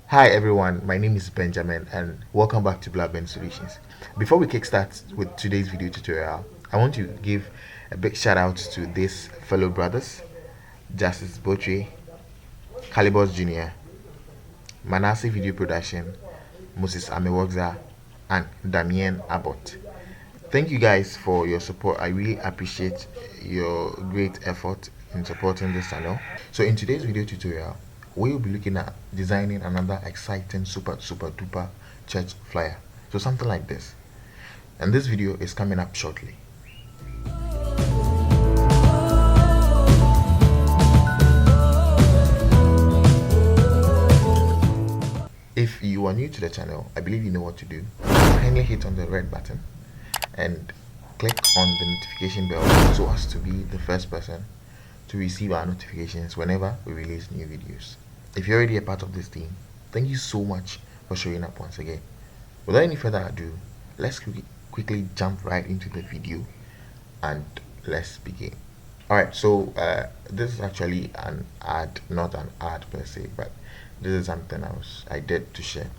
Hi everyone, my name is Benjamin and welcome back to Blaben Solutions. Before we kickstart with today's video tutorial, I want to give a big shout out to these fellow brothers, Justice Botry, Calibos Jr., Manasseh Video Production, Moses Amewogza, and Damien Abbott. Thank you guys for your support. I really appreciate your great effort in supporting this channel. So in today's video tutorial, we will be looking at designing another exciting super duper church flyer. So something like this. And this video is coming up shortly. If you are new to the channel, I believe you know what to do. Kindly hit on the red button and click on the notification bell so as to be the first person to receive our notifications whenever we release new videos. If you're already a part of this team, thank you so much for showing up once again. Without any further ado, let's quickly jump right into the video and let's begin. Alright, so this is actually an ad, not an ad per se, but this is something I did to share.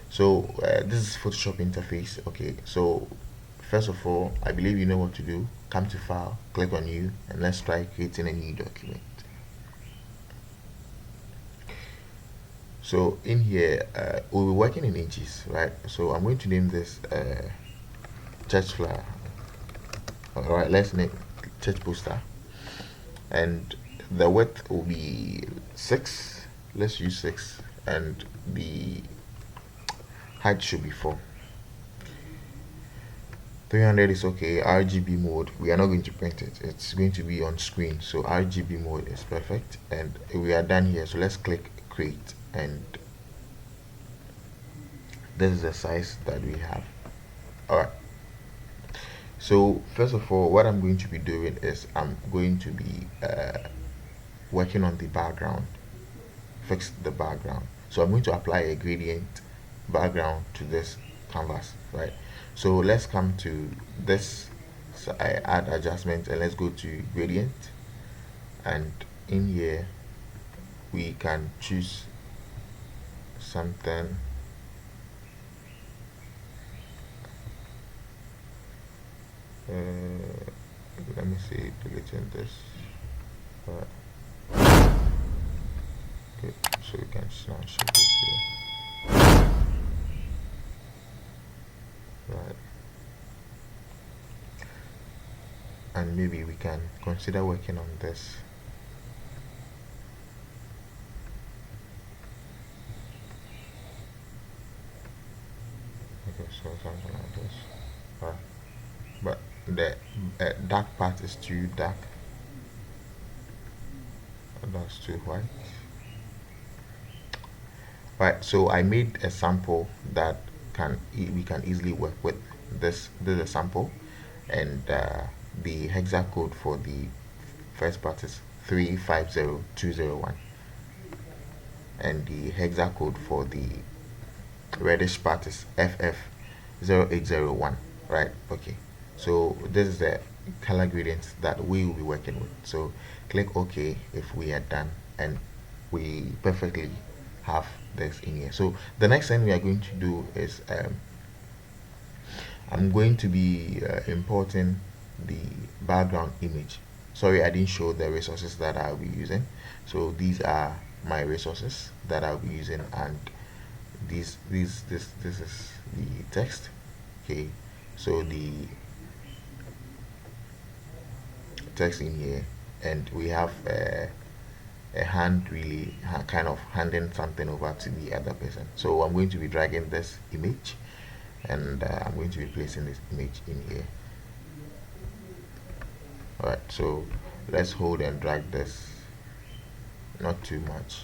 So this is Photoshop interface. Okay, so first of all, I believe you know what to do. Come to File, click on New, and let's try creating a new document. So in here, we'll be working in inches, right? So I'm going to name this church flyer. All right, let's name church poster, and the width will be 6. Let's use 6, and the height should be 4. 300 is okay. RGB mode, we are not going to print it, it's going to be on screen, so RGB mode is perfect, and we are done here. So let's click create, and this is the size that we have. Alright, so first of all, what I'm going to be doing is I'm going to be working on the background, fix the background. So I'm going to apply a gradient background to this canvas, right? So let's come to this. So I add adjustment, and let's go to gradient, and in here we can choose something. Let me see, deleting this. Okay, so we can now shift it here. Right. And maybe we can consider working on this. Okay, so something like this. But the dark part is too dark. That's too white. Right, so I made a sample that we can easily work with. This is a sample, and the hexa code for the first part is 350201, and the hexa code for the reddish part is FF0801, right? Okay, so this is the color gradient that we will be working with. So click OK if we are done, and we perfectly have this in here. So the next thing we are going to do is I'm going to be importing the background image. Sorry, I didn't show the resources that I'll be using. So these are my resources that I'll be using, and this is the text. Okay, so the text in here, and we have a hand really kind of handing something over to the other person. So I'm going to be dragging this image, and I'm going to be placing this image in here. Alright, so let's hold and drag this, not too much,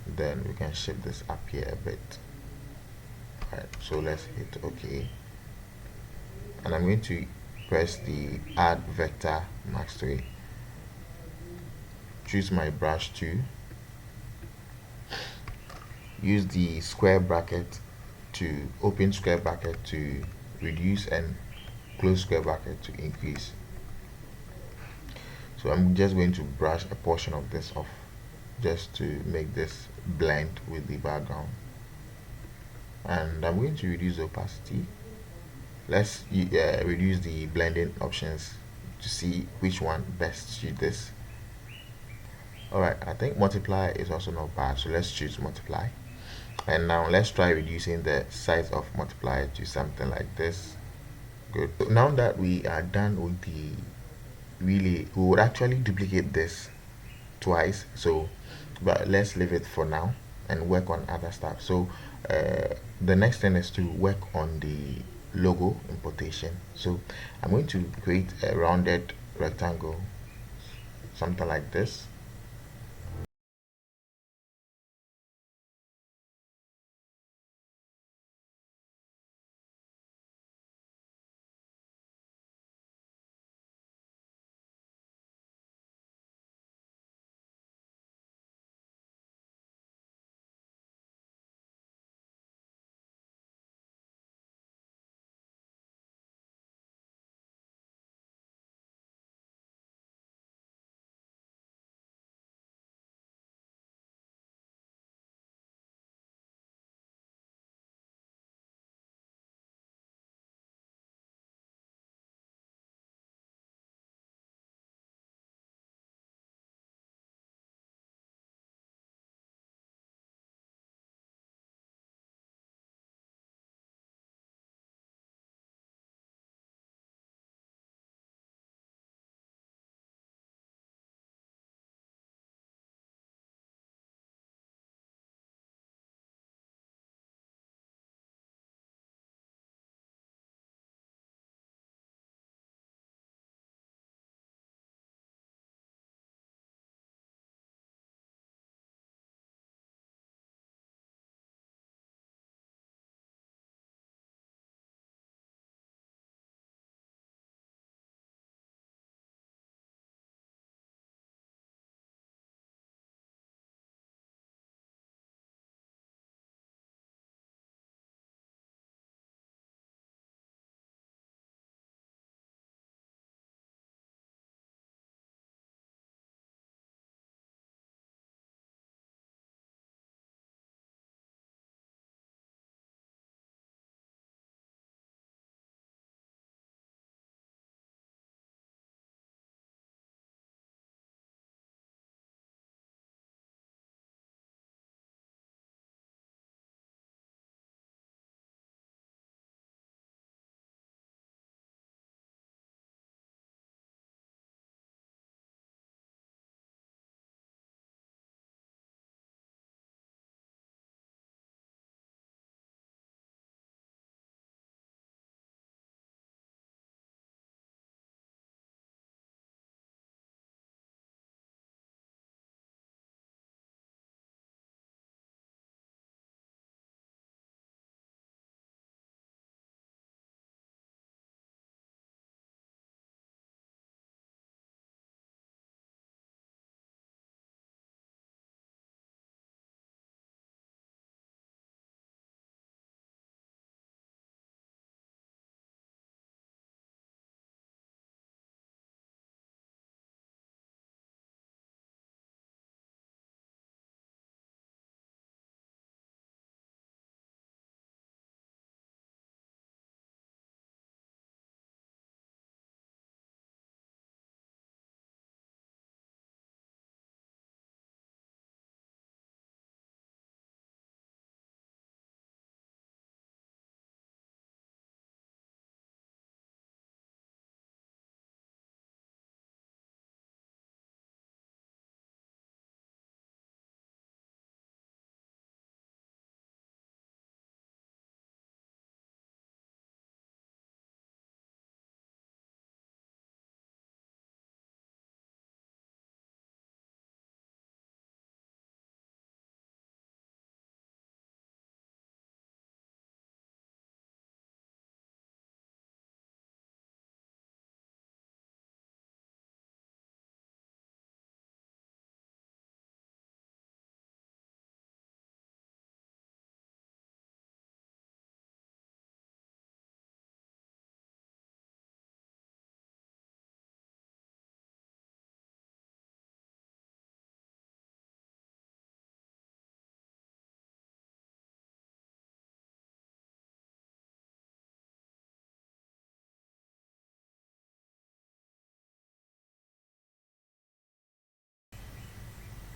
then we can shift this up here a bit. Alright, so let's hit OK, and I'm going to press the add vector max to it. Choose my brush tool, use the square bracket to open square bracket to reduce, and close square bracket to increase. So I'm just going to brush a portion of this off just to make this blend with the background. and I'm going to reduce the opacity. Let's reduce the blending options to see which one best suit this. Alright, I think multiply is also not bad, so let's choose multiply. And now let's try reducing the size of multiply to something like this. Good. So now that we are done with the relay, we would actually duplicate this twice, so but let's leave it for now and work on other stuff. So the next thing is to work on the logo importation. So I'm going to create a rounded rectangle, something like this.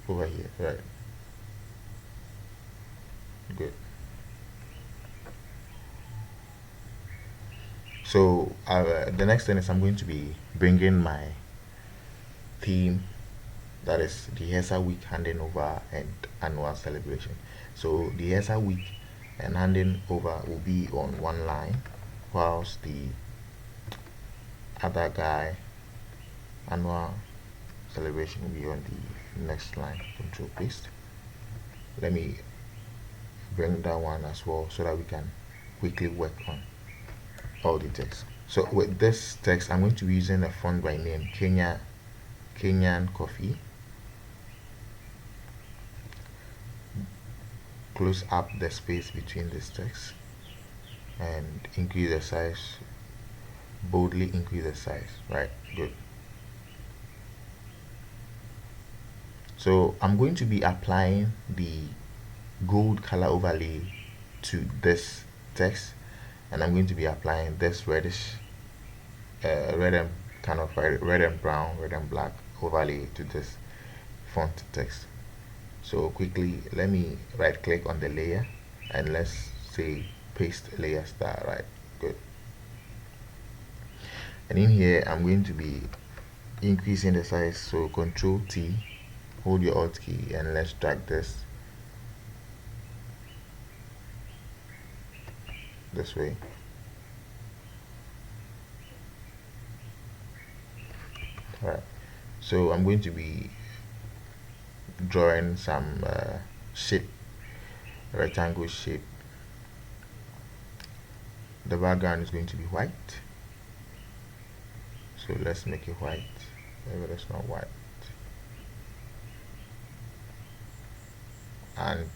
over here, right? Good. So the next thing is I'm going to be bringing my theme, that is the HESA week handing over and annual celebration. So the HESA week and handing over will be on one line, whilst the other guy, annual celebration, will be on the next line. Control paste. Let me bring that one as well so that we can quickly work on all the text. So with this text, I'm going to be using a font by name Kenyan Coffee. Close up the space between this text and increase the size, boldly increase the size, right? Good. So I'm going to be applying the gold color overlay to this text, and I'm going to be applying this reddish red and kind of red and brown, red and black overlay to this font text. So quickly, let me right click on the layer and let's say paste layer style, right? Good. And in here, I'm going to be increasing the size. So Control T, hold your Alt key, and let's drag this way. Alright, so I'm going to be drawing some shape, rectangle shape. The background is going to be white, so let's make it white. Maybe that's not white. And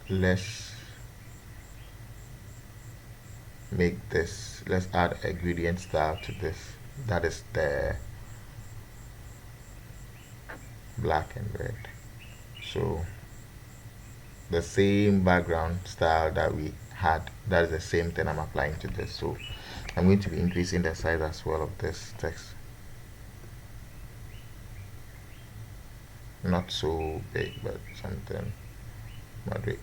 let's make this, let's add a gradient style to this, that is the black and red. So the same background style that we had, that is the same thing I'm applying to this. So I'm going to be increasing the size as well of this text, not so big but something moderate.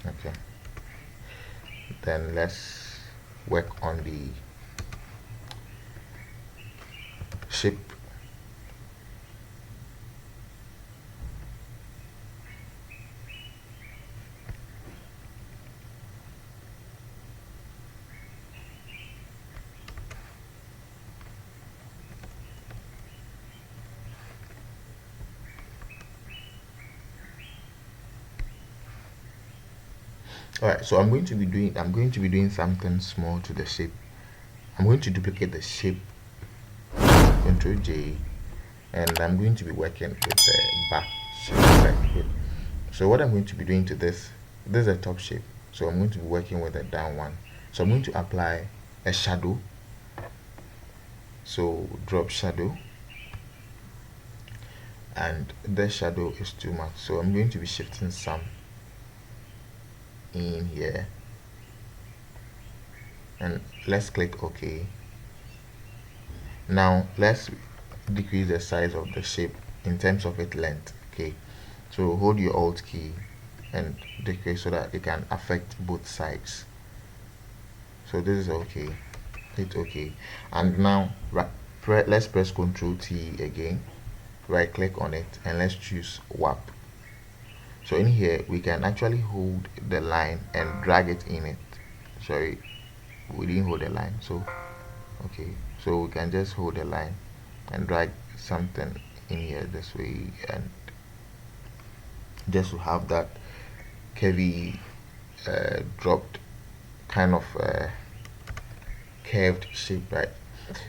Okay, then let's work on the shape. Alright, so I'm going to be doing something small to the shape. I'm going to duplicate the shape, Control J, and I'm going to be working with the back shape. Right? Good. So what I'm going to be doing to this is a top shape. So I'm going to be working with the down one. So I'm going to apply a shadow. So drop shadow, and the shadow is too much. So I'm going to be shifting some in here, and let's click OK. Now let's decrease the size of the shape in terms of its length. Okay, so hold your Alt key and decrease so that it can affect both sides. So this is okay, it's okay. And now let's press Ctrl T again, right click on it, and let's choose warp. So in here we can actually hold the line and drag it in it. Sorry, we didn't hold the line. So okay, so we can just hold the line and drag something in here this way, and just to have that curvy dropped kind of curved shape, right?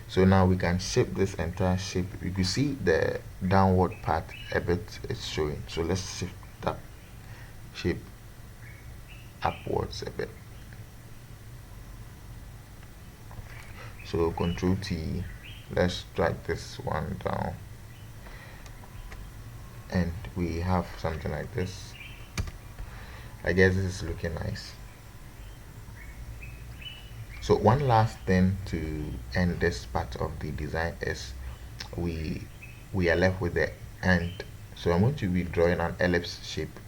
So now we can shape this entire shape. You can see the downward part a bit is showing, so let's shift that shape upwards a bit. So Control T, let's drag this one down, and we have something like this. I guess this is looking nice. So one last thing to end this part of the design is we we are left with the end. So I'm going to be drawing an ellipse shape.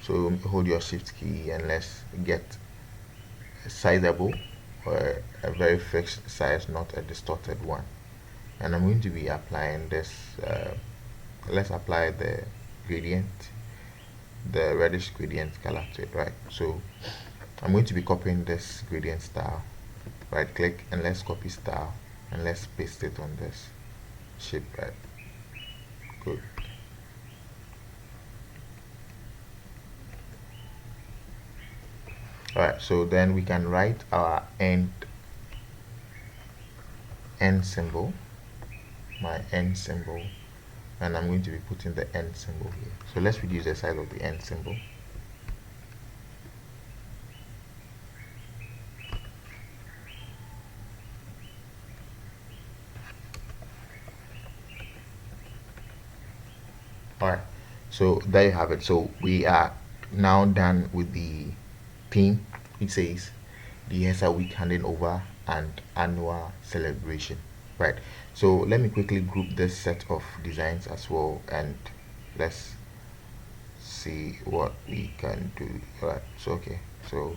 So hold your shift key and let's get a sizable or a very fixed size, not a distorted one. And I'm going to be applying this. Let's apply the gradient, the reddish gradient color to it, right? So I'm going to be copying this gradient style. Right click and let's copy style and let's paste it on this shape, right? Good. Alright, so then we can write our end symbol, my end symbol, and I'm going to be putting the end symbol here. So let's reduce the size of the end symbol. Alright, so there you have it. So we are now done with the theme. It says the ESA week handing over and annual celebration, right? So let me quickly group this set of designs as well, and let's see what we can do. All right, so okay, so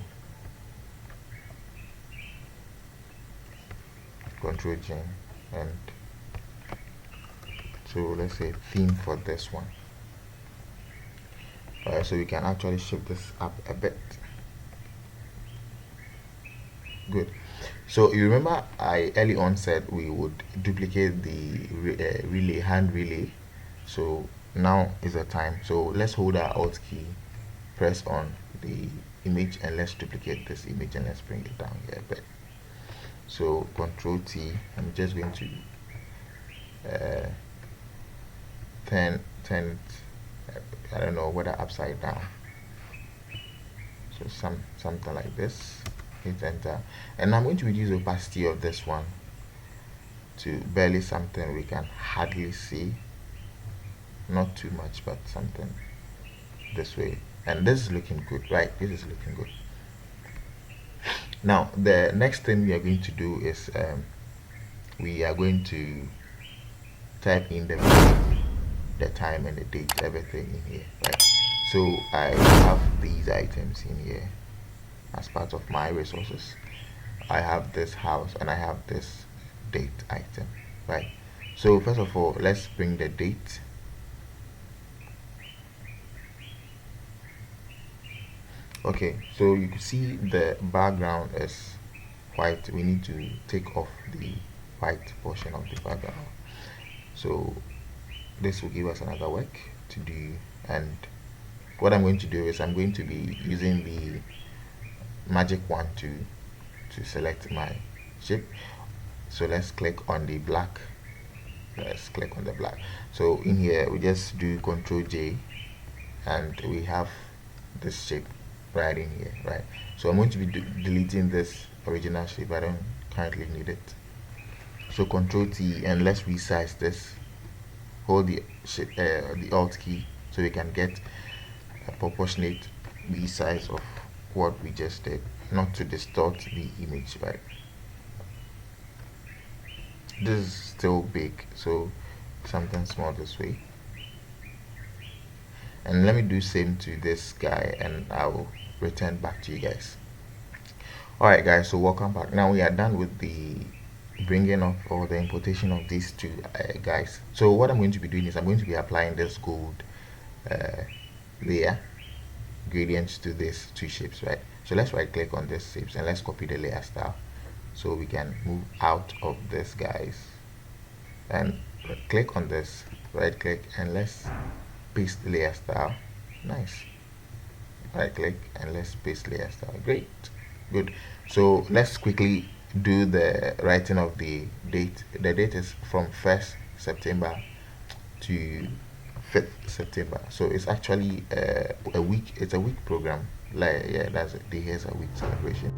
control G, and so let's say theme for this one. All right, so we can actually shift this up a bit. Good. So you remember I early on said we would duplicate the relay, hand relay. So now is the time. So let's hold our alt key, press on the image, and let's duplicate this image and let's bring it down here a bit. So control T, I'm just going to turn it, I don't know, whether upside down. So something like this. Hit enter, and I'm going to reduce the opacity of this one to barely something we can hardly see, not too much, but something this way. And this is looking good, right? This is looking good. Now the next thing we are going to do is we are going to type in the time and the date, everything in here, right? So I have these items in here as part of my resources. I have this house and I have this date item, right? So first of all, let's bring the date. Okay, so you can see the background is white. We need to take off the white portion of the background. So this will give us another work to do, and what I'm going to do is I'm going to be using the magic wand to select my shape. So let's click on the black. Let's click on the black. So in here we just do Ctrl J and we have this shape right in here, right? So I'm going to be deleting this original shape. I don't currently need it. So Ctrl T and let's resize this. Hold the Alt key so we can get a proportionate resize of what we just did, not to distort the image, right? This is still big, so something small this way. And let me do same to this guy and I will return back to you guys. Alright guys, so welcome back. Now we are done with the bringing of or the importation of these two guys. So what I'm going to be doing is I'm going to be applying this gold layer gradients to these two shapes, right? So let's right click on this shapes and let's copy the layer style so we can move out of this guys, and click on this, right click, and let's paste layer style. Nice. Right click and let's paste layer style. Great. Good. So let's quickly do the writing of the date. The date is from 1st September to 5th September. So it's actually a week. It's a week program. Like yeah, that's it. Here's a week celebration.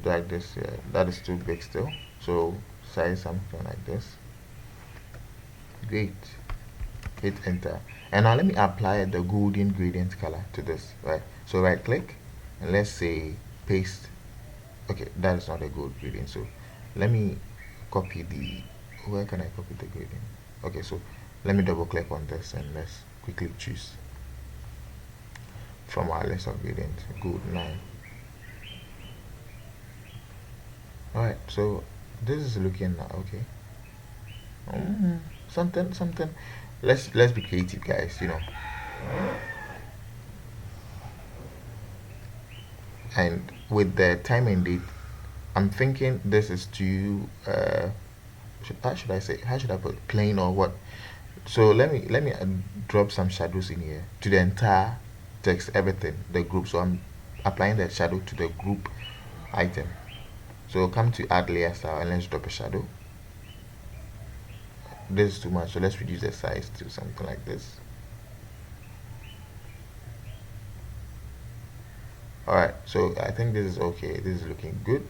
drag this here. That is too big still, so size something like this. Great. Hit enter, and now let me apply the golden gradient color to this, right? So right click and let's say paste. Okay, that is not a good gradient, so let me copy the, where can I copy the gradient? Okay, so let me double click on this and let's quickly choose from our list of gradients. Good, 9. Alright, so this is looking okay. Something. Let's be creative, guys. And with the time and date, I'm thinking this is too. Should I say? How should I put plain or what? So let me drop some shadows in here to the entire text, everything, the group. So I'm applying the shadow to the group item. So come to add layer style and let's drop a shadow. This is too much, so let's reduce the size to something like this. Alright, so I think this is okay. This is looking good.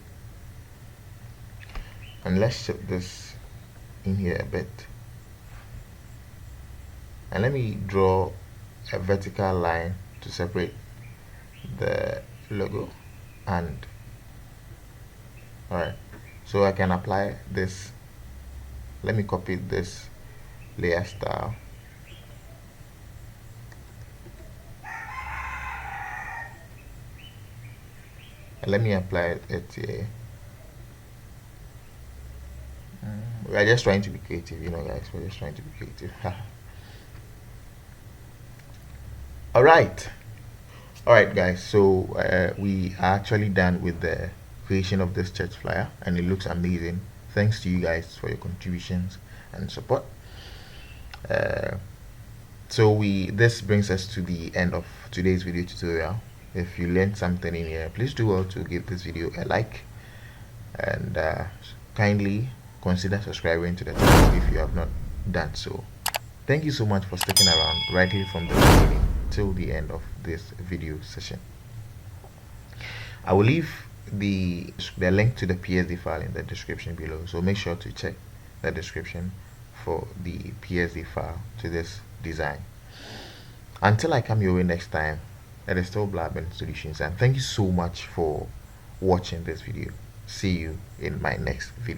And let's shift this in here a bit. And let me draw a vertical line to separate the logo. And alright, so I can apply this. Let me copy this layer style. And let me apply it here. We are just trying to be creative, guys. We're just trying to be creative. Alright, guys. So we are actually done with the creation of this church flyer, and it looks amazing. Thanks to you guys for your contributions and support. So this brings us to the end of today's video tutorial. If you learned something in here, please do well to give this video a like, and kindly consider subscribing to the channel if you have not done so. Thank you so much for sticking around right here from the beginning till the end of this video session. I will leave the link to the PSD file in the description below, so make sure to check the description for the PSD file to this design. Until I come your way next time, that is still Blaben Solutions, and thank you so much for watching this video. See you in my next video.